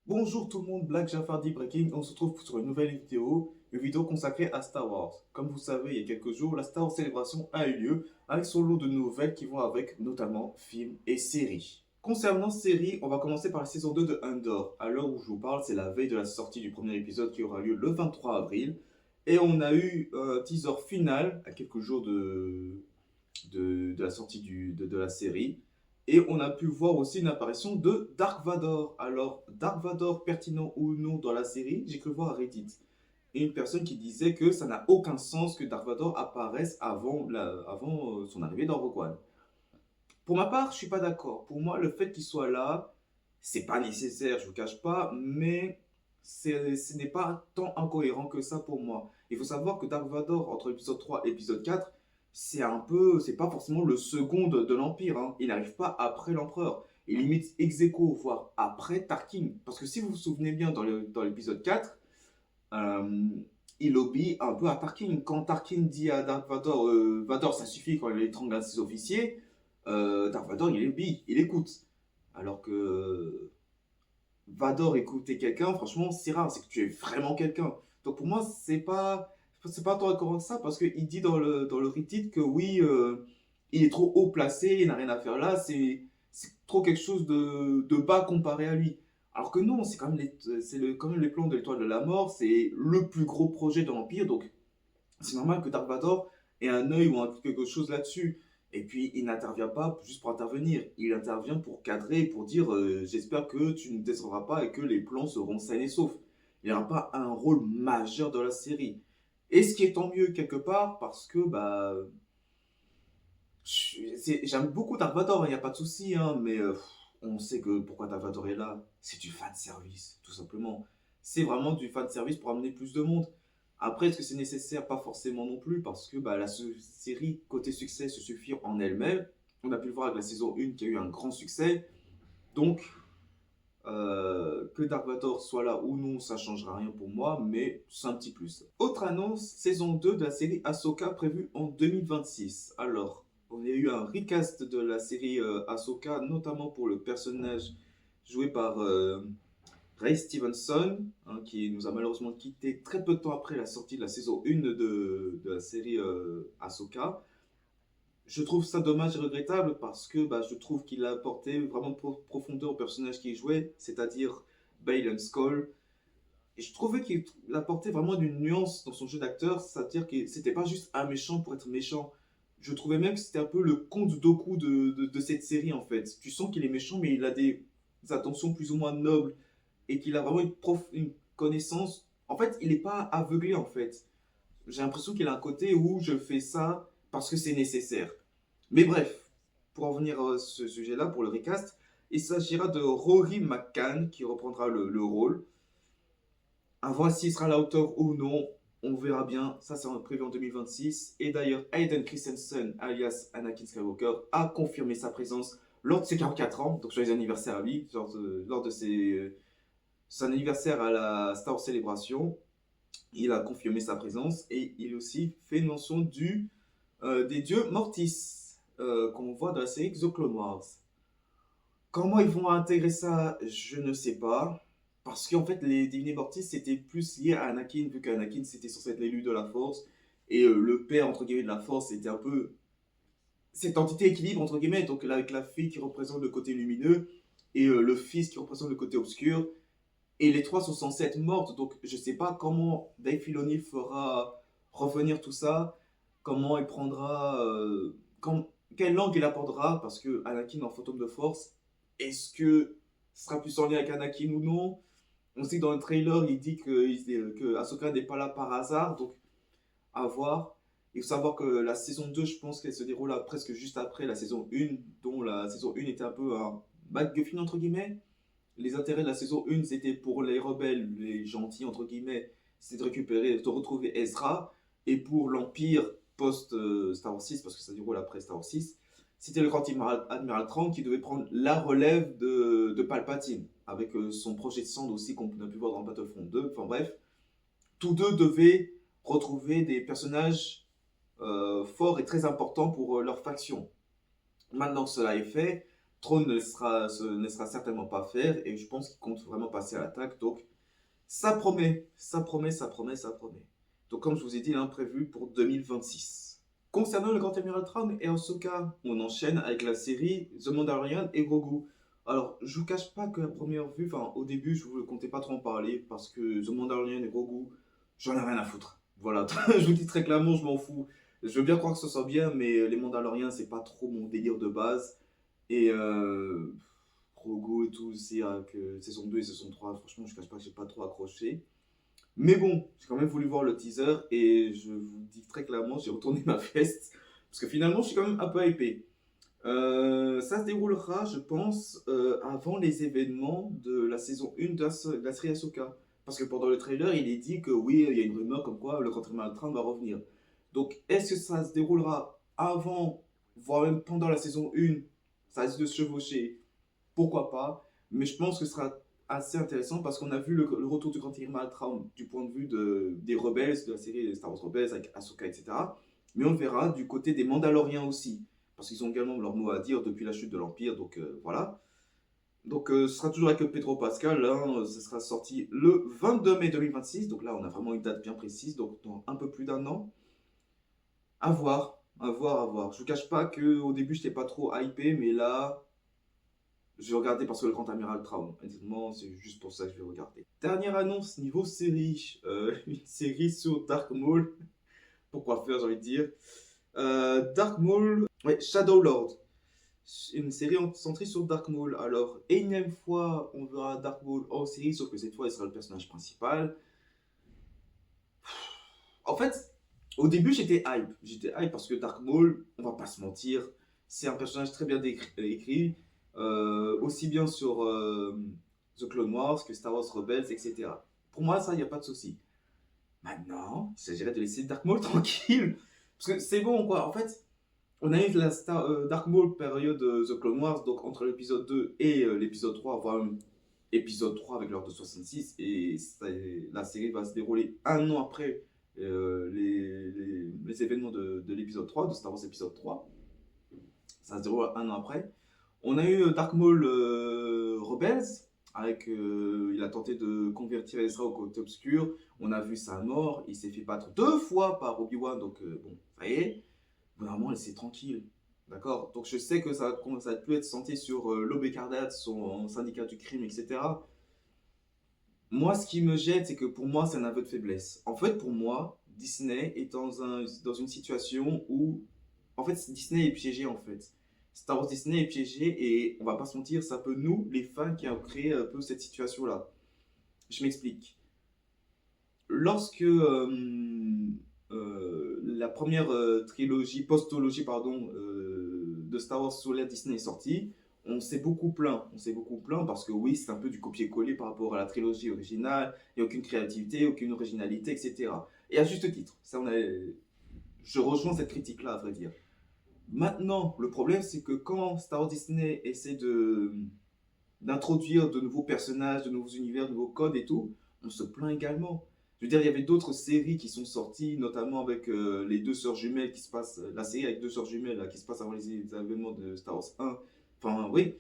Bonjour tout le monde, Black Jafardi Breaking, on se retrouve sur une vidéo consacrée à Star Wars. Comme vous savez, il y a quelques jours, la Star Wars Célébration a eu lieu avec son lot de nouvelles qui vont avec, notamment films et séries. Concernant séries, on va commencer par la saison 2 de Andor. À l'heure où je vous parle, c'est la veille de la sortie du premier épisode qui aura lieu le 23 avril. Et on a eu un teaser final à quelques jours de la sortie de la série. Et on a pu voir aussi une apparition de Dark Vador. Alors, Dark Vador, pertinent ou non dans la série, j'ai cru voir à Reddit. Et une personne qui disait que ça n'a aucun sens que Dark Vador apparaisse avant son arrivée dans Rogue One. Pour ma part, je suis pas d'accord. Pour moi, le fait qu'il soit là, c'est pas nécessaire, je vous cache pas, mais ce n'est pas tant incohérent que ça pour moi. Il faut savoir que Dark Vador, entre l'épisode 3 et l'épisode 4, c'est pas forcément le second de l'Empire, hein. Il n'arrive pas après l'Empereur. Il limite ex aequo, voire après Tarkin. Parce que si vous vous souvenez bien, dans l'épisode 4, euh, il obéit un peu à Tarkin. Quand Tarkin dit à Dark Vador, Vador ça suffit quand il étrangle un de ses officiers, Dark Vador il obéit, il écoute. Alors que Vador écouter quelqu'un, franchement, c'est rare, c'est que tu es vraiment quelqu'un. Donc pour moi, c'est pas tant incohérent que ça, parce qu'il dit dans le Reddit que oui, il est trop haut placé, il n'a rien à faire là, c'est trop quelque chose de bas comparé à lui. Alors que non, quand même les plans de l'étoile de la mort, c'est le plus gros projet de l'Empire, donc c'est normal que Dark Vador ait un œil ou quelque chose là-dessus. Et puis, il n'intervient pas juste pour intervenir. Il intervient pour cadrer, pour dire j'espère que tu ne descendras pas et que les plans seront sains et saufs. Il n'aura pas un rôle majeur dans la série. Et ce qui est tant mieux quelque part, parce que j'aime beaucoup Dark Vador, il n'y a pas de souci, hein, mais on sait que pourquoi Dark Vador est là. C'est du fan service, tout simplement. C'est vraiment du fan service pour amener plus de monde. Après, est-ce que c'est nécessaire? Pas forcément non plus, parce que série, côté succès, se suffit en elle-même. On a pu le voir avec la saison 1 qui a eu un grand succès. Donc, que Dark Vador soit là ou non, ça changera rien pour moi, mais c'est un petit plus. Autre annonce, saison 2 de la série Ahsoka prévue en 2026. Alors, on a eu un recast de la série Ahsoka, notamment pour le personnage joué par Ray Stevenson, hein, qui nous a malheureusement quitté très peu de temps après la sortie de la saison 1 de la série Ahsoka. Je trouve ça dommage et regrettable parce que je trouve qu'il a apporté vraiment de profondeur au personnage qu'il jouait, c'est-à-dire Baylan Skoll. Et je trouvais qu'il apportait vraiment d'une nuance dans son jeu d'acteur, c'est-à-dire que c'était pas juste un méchant pour être méchant. Je trouvais même que c'était un peu le comte Dooku de cette série en fait. Tu sens qu'il est méchant, mais il a des intentions plus ou moins nobles et qu'il a vraiment une connaissance. En fait, il n'est pas aveuglé en fait. J'ai l'impression qu'il a un côté où je fais ça parce que c'est nécessaire. Mais bref, pour en venir à ce sujet-là, pour le recast, il s'agira de Rory McCann qui reprendra le rôle. À voir s'il sera à la hauteur ou non, on verra bien. Ça, c'est prévu en 2026. Et d'ailleurs, Hayden Christensen, alias Anakin Skywalker, a confirmé sa présence lors de ses 44 ans, donc joyeux anniversaire à lui, lors de son anniversaire à la Star Wars Célébration. Il a confirmé sa présence et il aussi fait mention des dieux Mortis qu'on voit dans la série The Clone Wars. Comment ils vont intégrer ça, je ne sais pas. Parce qu'en fait, les divinés Mortis, c'était plus lié à Anakin, vu qu'Anakin, c'était censé être l'élu de la Force. Et le père, entre guillemets, de la Force, c'était un peu cette entité équilibre, entre guillemets. Donc là, avec la fille qui représente le côté lumineux et le fils qui représente le côté obscur. Et les trois sont censés être mortes, donc je sais pas comment Dave Filoni fera revenir tout ça, comment il prendra, quelle langue il apportera, parce que Anakin en fantôme de force, est-ce que ce sera plus en lien avec Anakin ou non? On sait que dans le trailer, il dit que Ahsoka n'est pas là par hasard, donc à voir. Il faut savoir que la saison 2, je pense qu'elle se déroule presque juste après la saison 1, dont la saison 1 était un peu un MacGuffin entre guillemets. Les intérêts de la saison 1, c'était pour les rebelles, les gentils, entre guillemets, c'est de récupérer, de retrouver Ezra. Et pour l'Empire post-Star Wars 6, parce que ça déroule après Star Wars 6, c'était le grand Admiral Thrawn qui devait prendre la relève de Palpatine, avec son projet de sonde aussi qu'on a pu voir dans Battlefront 2. Enfin bref, tous deux devaient retrouver des personnages forts et très importants pour leur faction. Maintenant que cela est fait, Throne ne laissera certainement pas faire et je pense qu'il compte vraiment passer à l'attaque. Donc, ça promet, ça promet, ça promet, ça promet. Donc, comme je vous ai dit, prévu pour 2026. Concernant le Grand Amiral Thrawn et Ahsoka, on enchaîne avec la série The Mandalorian et Grogu. Alors, je vous cache pas que la première vue, enfin, au début, je ne comptais pas trop en parler parce que The Mandalorian et Grogu, j'en ai rien à foutre. Voilà, je vous dis très clairement, je m'en fous. Je veux bien croire que ce soit bien, mais les Mandaloriens, c'est pas trop mon délire de base. Et Grogu et tout, aussi, avec saison 2 et saison 3, franchement, je ne cache pas que j'ai pas trop accroché. Mais bon, j'ai quand même voulu voir le teaser et je vous dis très clairement, j'ai retourné ma veste parce que finalement, je suis quand même un peu hypé. Ça se déroulera, je pense, avant les événements de la saison 1 de la série Ahsoka. Parce que pendant le trailer, il est dit que oui, il y a une rumeur comme quoi le Grand Maltrain va revenir. Donc, est-ce que ça se déroulera avant, voire même pendant la saison 1? Ça risque de se chevaucher, pourquoi pas. Mais je pense que ce sera assez intéressant parce qu'on a vu le retour du Grand Maltrain du point de vue des rebelles, de la série Star Wars Rebels avec Ahsoka, etc. Mais on le verra du côté des Mandaloriens aussi parce qu'ils ont également leur mot à dire depuis la chute de l'Empire, donc voilà. Donc ce sera toujours avec Pedro Pascal, ce sera sorti le 22 mai 2026, donc là on a vraiment une date bien précise, donc dans un peu plus d'un an. À voir, à voir, à voir. Je vous cache pas qu'au début j'étais pas trop hypé, mais là je vais regarder parce que le Grand Amiral Thrawn, honnêtement c'est juste pour ça que je vais regarder. Dernière annonce niveau série, une série sur Dark Maul, pourquoi faire j'ai envie de dire. Dark Maul, ouais, Shadow Lord. Une série centrée sur Dark Maul. Alors, énième fois, on verra Dark Maul en série, sauf que cette fois, il sera le personnage principal. En fait, au début, j'étais hype. J'étais hype parce que Dark Maul, on va pas se mentir, c'est un personnage très bien écrit, aussi bien sur The Clone Wars que Star Wars Rebels, etc. Pour moi, ça, il n'y a pas de souci. Maintenant, il s'agirait de laisser Dark Maul tranquille. Parce que c'est bon, quoi. En fait, on a eu la Dark Maul période The Clone Wars, donc entre l'épisode 2 et l'épisode 3, voire épisode 3 avec l'ordre de 66, et la série va se dérouler un an après les événements de l'épisode 3, de Star Wars épisode 3. Ça se déroule un an après. On a eu Dark Maul Rebels, avec, il a tenté de convertir Ezra au côté obscur. On a vu sa mort, il s'est fait battre 2 fois par Obi-Wan, donc bon, ça y est. Vraiment, laissez tranquille. D'accord. Donc je sais que ça a pu être centré sur l'Aube Cardat, son syndicat du crime, etc. Moi, ce qui me jette, c'est que pour moi, c'est un aveu de faiblesse. En fait, pour moi, Disney est dans une situation où, en fait, Disney est piégé, en fait. Star Wars Disney est piégé et on va pas se mentir, c'est un peu nous, les fans, qui avons créé un peu cette situation-là. Je m'explique. Lorsque la première trilogie, postologie, pardon, de Star Wars sur l'ère Disney est sortie, on s'est beaucoup plaint. On s'est beaucoup plaint parce que oui, c'est un peu du copier-coller par rapport à la trilogie originale. Il n'y a aucune créativité, aucune originalité, etc. Et à juste titre. Je rejoins cette critique-là, à vrai dire. Maintenant, le problème, c'est que quand Star Wars Disney essaie d'introduire de nouveaux personnages, de nouveaux univers, de nouveaux codes et tout, on se plaint également. Je veux dire, il y avait d'autres séries qui sont sorties, notamment avec les deux sœurs jumelles qui se passent, la série avec deux sœurs jumelles là, qui se passe avant les événements de Star Wars 1. Enfin, oui.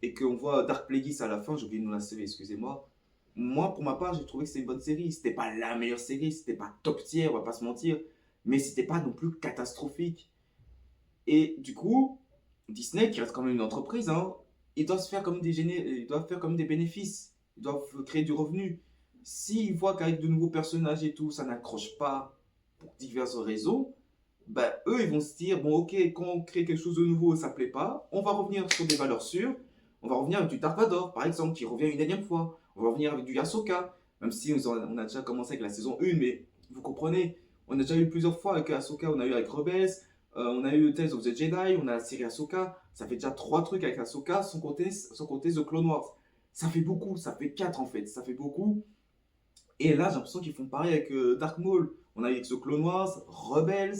Et qu'on voit Dark Plagueis à la fin, j'ai oublié de nous la série, excusez-moi. Moi, pour ma part, j'ai trouvé que c'était une bonne série. C'était pas la meilleure série, c'était pas top tier, on va pas se mentir. Mais c'était pas non plus catastrophique. Et du coup, Disney, qui reste quand même une entreprise, hein, ils doivent faire comme ils doivent faire comme des bénéfices. Ils doivent créer du revenu. S'ils voient qu'avec de nouveaux personnages et tout, ça n'accroche pas pour diverses raisons, bah, eux, ils vont se dire, bon, ok, quand on crée quelque chose de nouveau, ça plaît pas, on va revenir sur des valeurs sûres. On va revenir avec du Dark Vador, par exemple, qui revient une énième fois. On va revenir avec du Ahsoka, même si on a déjà commencé avec la saison 1, mais vous comprenez, on a déjà eu plusieurs fois avec Ahsoka, on a eu avec Rebels, on a eu Tales of the Jedi, on a la série Ahsoka, ça fait déjà 3 trucs avec Ahsoka, sans compter The Clone Wars. Ça fait beaucoup, ça fait 4 en fait, ça fait beaucoup. Et là, j'ai l'impression qu'ils font pareil avec Dark Maul. On a eu avec The Clone Wars, Rebels,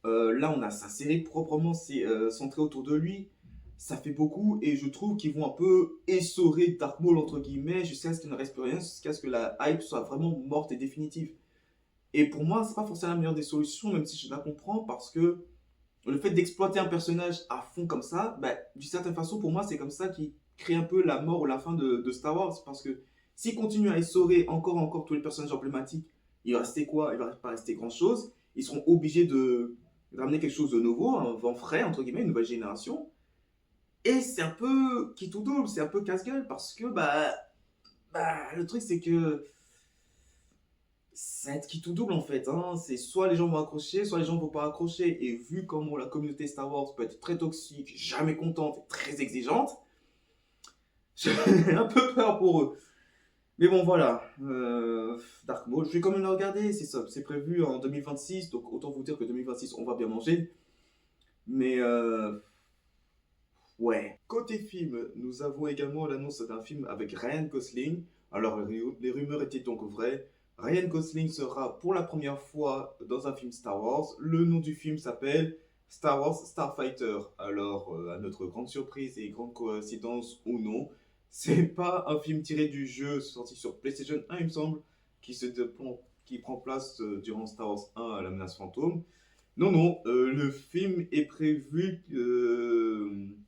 là on a sa série proprement centrée autour de lui. Ça fait beaucoup et je trouve qu'ils vont un peu essorer Dark Maul entre guillemets jusqu'à ce qu'il ne reste plus rien, jusqu'à ce que la hype soit vraiment morte et définitive. Et pour moi, c'est pas forcément la meilleure des solutions, même si je la comprends, parce que Le fait d'exploiter un personnage à fond comme ça, bah, d'une certaine façon, pour moi, c'est comme ça qu'il crée un peu la mort ou la fin de Star Wars. Parce que s'il continue à essorer encore tous les personnages emblématiques, il va rester quoi? Il va pas rester grand-chose. Ils seront obligés de ramener quelque chose de nouveau, un vent frais, entre guillemets, une nouvelle génération. Et c'est un peu qui tout double, c'est un peu casse-gueule parce que le truc c'est que ça va être qui tout double en fait. Hein. C'est soit les gens vont accrocher, soit les gens vont pas accrocher. Et vu comment la communauté Star Wars peut être très toxique, jamais contente, très exigeante, j'ai un peu peur pour eux. Mais bon voilà, Dark Maul, je vais quand même le regarder, c'est ça, c'est prévu en 2026, donc autant vous dire que 2026 on va bien manger. Mais ouais. Côté film, nous avons également l'annonce d'un film avec Ryan Gosling. Alors, les rumeurs étaient donc vraies. Ryan Gosling sera pour la première fois dans un film Star Wars. Le nom du film s'appelle Star Wars Starfighter. Alors, à notre grande surprise et grande coïncidence ou non, c'est pas un film tiré du jeu sorti sur PlayStation 1, il me semble, qui prend place durant Star Wars 1 à la menace fantôme. Non, non, le film est prévu,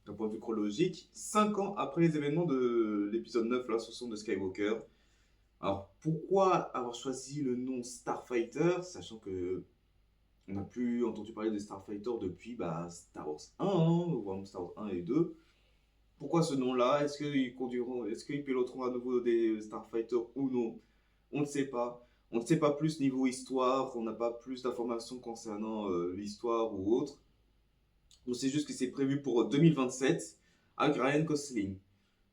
d'un point de vue chronologique, 5 ans après les événements de l'épisode 9, l'ascension de Skywalker. Alors, pourquoi avoir choisi le nom Starfighter, sachant que on n'a plus entendu parler de Starfighter depuis Star Wars 1, hein, ou même Star Wars 1 et 2. Pourquoi ce nom-là? Est-ce qu'ils piloteront à nouveau des Starfighters ou non? On ne sait pas. On ne sait pas plus niveau histoire, on n'a pas plus d'informations concernant l'histoire ou autre. On sait juste que c'est prévu pour 2027 avec Ryan Gosling.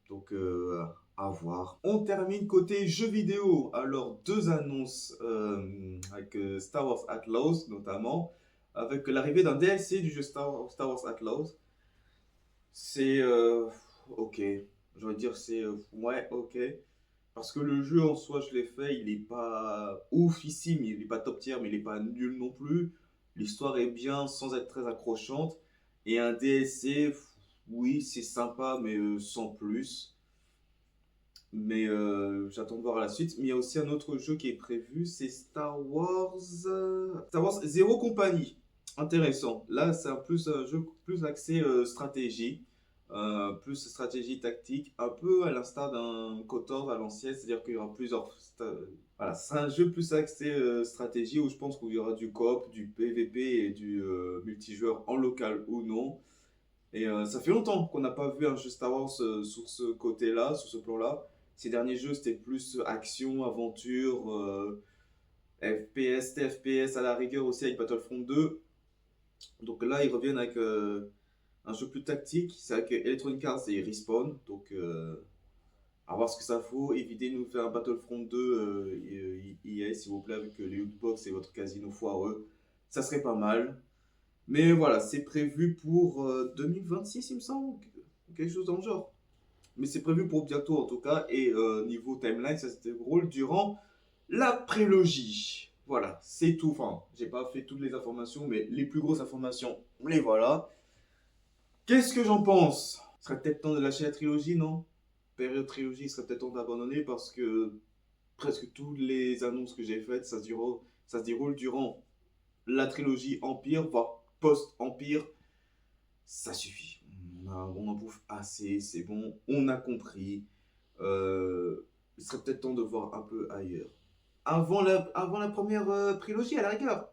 Donc à voir. On termine côté jeux vidéo. Alors deux annonces avec Star Wars Outlaws notamment, avec l'arrivée d'un DLC du jeu Star Wars Outlaws. C'est ok. Je vais dire c'est ouais ok. Parce que le jeu en soi, je l'ai fait, il est pas oufissime, il est pas top tier, mais il est pas nul non plus. L'histoire est bien sans être très accrochante. Et un DLC, oui, c'est sympa, mais sans plus. Mais j'attends de voir la suite. Mais il y a aussi un autre jeu qui est prévu, c'est Star Wars Zero Company. Intéressant. Là, c'est un jeu plus axé stratégie. Plus stratégie tactique, un peu à l'instar d'un KOTOR à l'ancienne, c'est-à-dire qu'il y aura Voilà, c'est un jeu plus axé stratégie où je pense qu'il y aura du coop, du PVP et du multijoueur en local ou non. Et ça fait longtemps qu'on n'a pas vu un jeu Star Wars sur ce côté-là, sur ce plan-là. Ces derniers jeux, c'était plus action, aventure, FPS, TFPS à la rigueur aussi avec Battlefront 2. Donc là, ils reviennent avec un jeu plus tactique. C'est avec Electronic Arts et Respawn. Donc, à voir ce que ça vaut. Évitez de nous faire un Battlefront 2 EA, s'il vous plaît, avec les lootbox et votre casino foireux. Ça serait pas mal. Mais voilà, c'est prévu pour 2026, il me semble. Quelque chose dans le genre. Mais c'est prévu pour bientôt en tout cas. Et niveau timeline, ça se déroule durant la prélogie. Voilà, c'est tout. Enfin, j'ai pas fait toutes les informations, mais les plus grosses informations, les voilà. Qu'est-ce que j'en pense? Il serait peut-être temps de lâcher la trilogie, non? Période trilogie, il serait peut-être temps d'abandonner parce que presque toutes les annonces que j'ai faites, ça se déroule durant la trilogie Empire, voire post-Empire. Ça suffit. On en bouffe assez, c'est bon, on a compris. Il serait peut-être temps de voir un peu ailleurs. Avant la première trilogie, à la rigueur,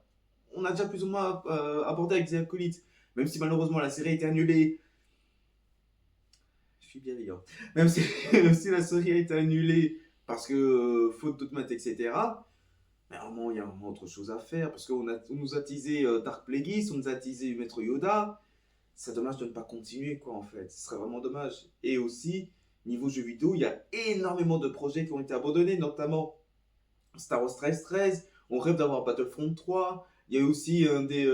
on a déjà plus ou moins abordé avec The Acolyte. Même si malheureusement la série a été annulée. Je suis bienveillant. Même si, même si la série a été annulée parce que faute d'automates, etc. Mais vraiment, il y a vraiment autre chose à faire. Parce qu'on on nous a teasé Dark Plagueis, on nous a teasé Maître Yoda. C'est dommage de ne pas continuer, quoi, en fait. Ce serait vraiment dommage. Et aussi, niveau jeux vidéo, il y a énormément de projets qui ont été abandonnés, notamment Star Wars 1313. On rêve d'avoir Battlefront 3. Il y a aussi un des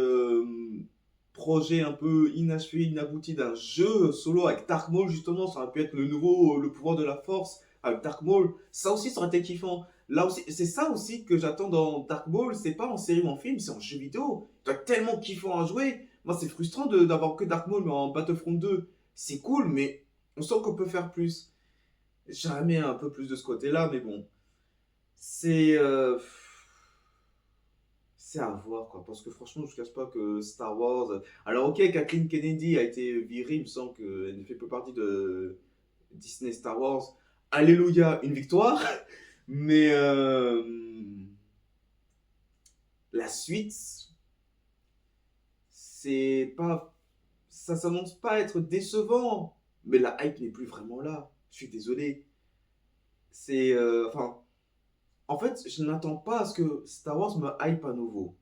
projets un peu inachevés, inaboutis d'un jeu solo avec Dark Maul, justement. Ça aurait pu être le pouvoir de la force avec Dark Maul. Ça aussi, ça aurait été kiffant. Là aussi, c'est ça aussi que j'attends dans Dark Maul. C'est pas en série ou en film, c'est en jeu vidéo. Ça doit être tellement kiffant à jouer. Moi, c'est frustrant d'avoir que Dark Maul en Battlefront 2. C'est cool, mais on sent qu'on peut faire plus. Jamais un peu plus de ce côté-là, mais bon. C'est c'est à voir, quoi. Parce que franchement, je ne cache pas que Star Wars. Alors, ok, Kathleen Kennedy a été virée, il me semble qu'elle ne fait plus partie de Disney Star Wars. Alléluia, une victoire. Mais la suite, c'est pas. Ça s'annonce pas être décevant. Mais la hype n'est plus vraiment là. Je suis désolé. C'est. Enfin. En fait, je n'attends pas à ce que Star Wars me hype à nouveau.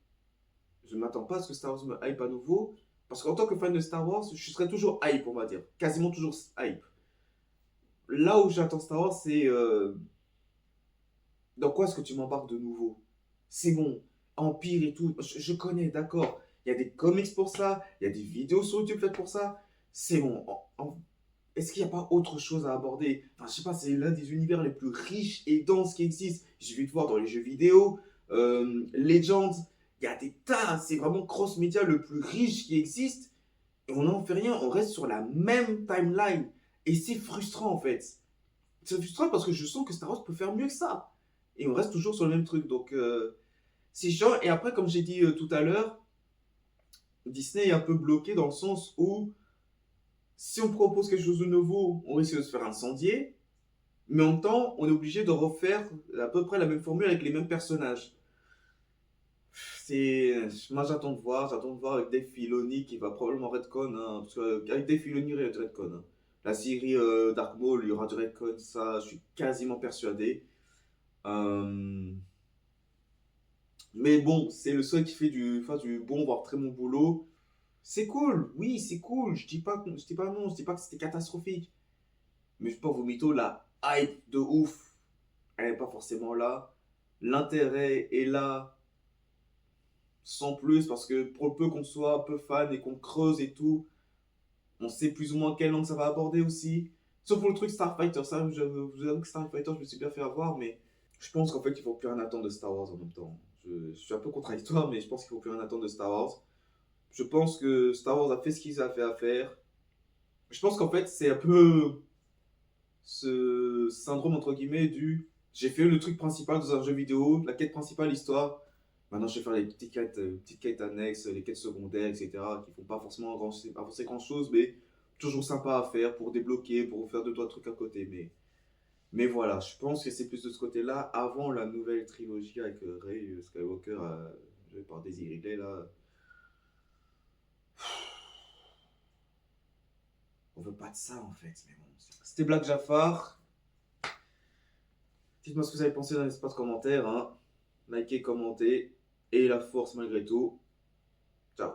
Je ne m'attends pas à ce que Star Wars me hype à nouveau. Parce qu'en tant que fan de Star Wars, je serai toujours hype, on va dire. Quasiment toujours hype. Là où j'attends Star Wars, c'est dans quoi est-ce que tu m'embarques de nouveau? C'est bon, Empire et tout, je connais, d'accord. Il y a des comics pour ça, il y a des vidéos sur YouTube faites pour ça. C'est bon. Est-ce qu'il n'y a pas autre chose à aborder? Enfin, je sais pas, c'est l'un des univers les plus riches et denses qui existent. J'ai vu te voir dans les jeux vidéo, Legends, il y a des tas, c'est vraiment cross-média le plus riche qui existe. Et on n'en fait rien, on reste sur la même timeline. Et c'est frustrant en fait. C'est frustrant parce que je sens que Star Wars peut faire mieux que ça. Et on reste toujours sur le même truc. Donc, c'est chiant. Et après, comme j'ai dit tout à l'heure, Disney est un peu bloqué dans le sens où si on propose quelque chose de nouveau, on risque de se faire incendier. Mais en même temps, on est obligé de refaire à peu près la même formule avec les mêmes personnages. Moi, j'attends de voir avec Dave Filoni qui va probablement retcon. Hein, parce qu'avec Dave Filoni, il y a du retcon. Hein. La série Dark Maul, il y aura du retcon, ça, je suis quasiment persuadé. Euh, Mais bon, c'est le seul qui fait du bon, voire très bon boulot. C'est cool, oui, c'est cool. Je dis pas non, je dis pas que c'était catastrophique. Mais je pense vos mythos, la hype de ouf, elle n'est pas forcément là. L'intérêt est là, sans plus, parce que pour le peu qu'on soit un peu fan et qu'on creuse et tout, on sait plus ou moins quelle langue ça va aborder aussi. Sauf pour le truc Starfighter, ça, je vous avoue que Starfighter, je me suis bien fait avoir, mais je pense qu'en fait, il faut plus rien attendre de Star Wars en même temps. Je suis un peu contradictoire, mais je pense qu'il faut plus rien attendre de Star Wars. Je pense que Star Wars a fait ce qu'il a fait à faire. Je pense qu'en fait, c'est un peu ce syndrome entre guillemets du j'ai fait le truc principal dans un jeu vidéo, la quête principale, l'histoire. Maintenant, je vais faire les petites quêtes annexes, les quêtes secondaires, etc. qui font pas forcément pas forcément grand chose, mais toujours sympa à faire pour débloquer, pour faire deux, trois trucs à côté. Mais voilà, je pense que c'est plus de ce côté-là. Avant la nouvelle trilogie avec Rey Skywalker, joué par Daisy Ridley, là, on veut pas de ça en fait. Mais bon, c'était Black Jafar. Dites-moi ce que vous avez pensé dans l'espace commentaire. Hein. Likez, commentez. Et la force malgré tout. Ciao.